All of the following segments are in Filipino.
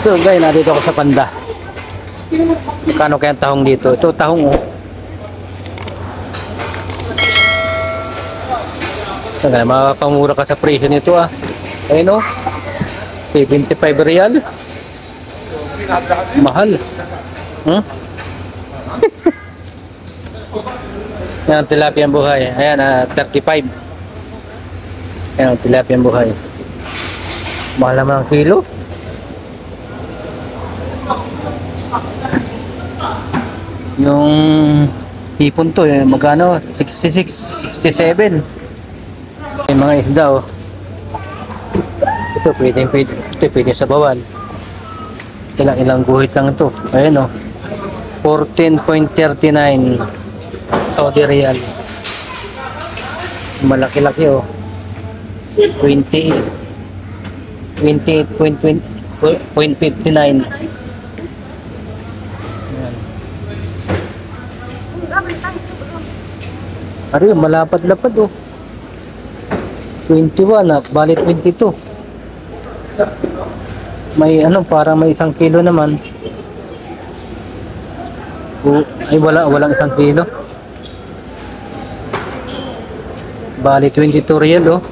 So guys, nandito ako sa Panda. Kano kaya ang tahong dito? Ito tahong oh. Saka makapamura ka sa presyo nito ah. Ayun oh. 75 real. Mahal. Hmm? Yan ang tilapia buhay. Ayan, 35. Yan ang tilapia buhay. Mahal naman ang kilo. Yung hipon to, magkano? 66, 67. Yung mga isda oh. Ito pwede sa bawan. Ilang guhit lang ito. Ayan oh. 14.39 Saudi Riyal. Malaki-laki oh. 28.59. Ari, malapad-lapad oh. 21 ah, bali 22. May ano, parang may 1 kilo naman. Ay walang 1 kilo. Bali 22 real oh.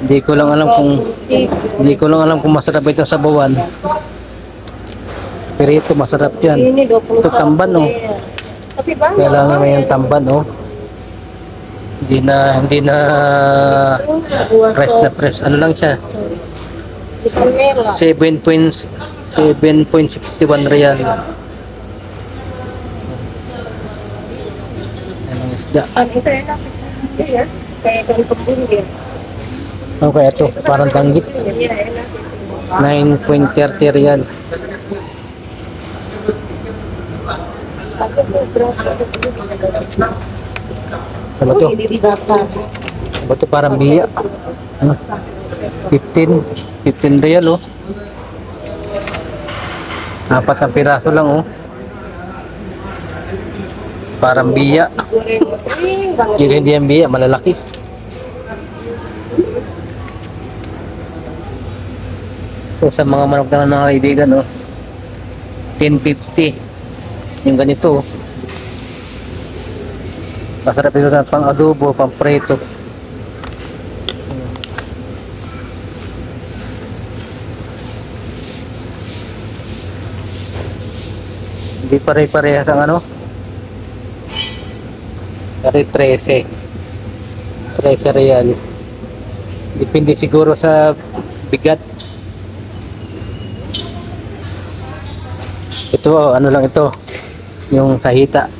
Hindi ko lang alam kung masarap ito sa bawan. Pero ito masarap yan. Ito tamban oh. Kailangan may yung tamban oh. Hindi na fresh. Ano lang siya? 7.61 real. Anong isda? Okay, ito parang tanggit. 9.30 real. Ano to? Ano to, parang biya? 15 real oh. 4 na piraso lang oh. Parang biya. Hindi yan biya, malalaki. So sa mga manok na mga kaibigan oh, 10.50 yung ganito oh. Masarap ito na pang adobo, pang preto. Hindi pare-parehas ang ano. Dari 13 real. Depende siguro sa bigat. Ito ano lang ito, yung sahita,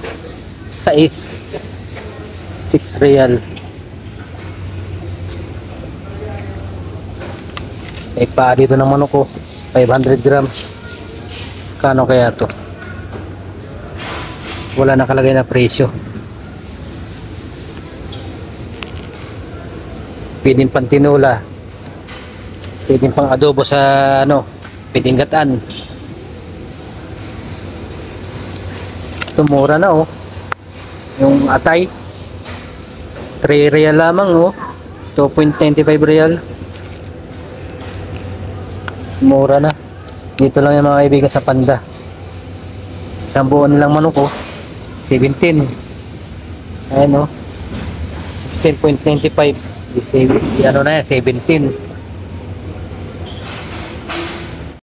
6 real. May pa dito ng manok ko, 500 grams. Kano kaya to? Wala nakalagay na presyo. Pwedeng pang tinula, pwedeng pang adobo sa ano, pwedeng gataan. Ito mura na oh. Yung atay 3 real lamang oh. 2.95 real. Mura na. Dito lang yung mga kaibigan sa Panda. Isang buo nilang manok oh, 17. Ayan oh, 16.95. Ano na yan, 17.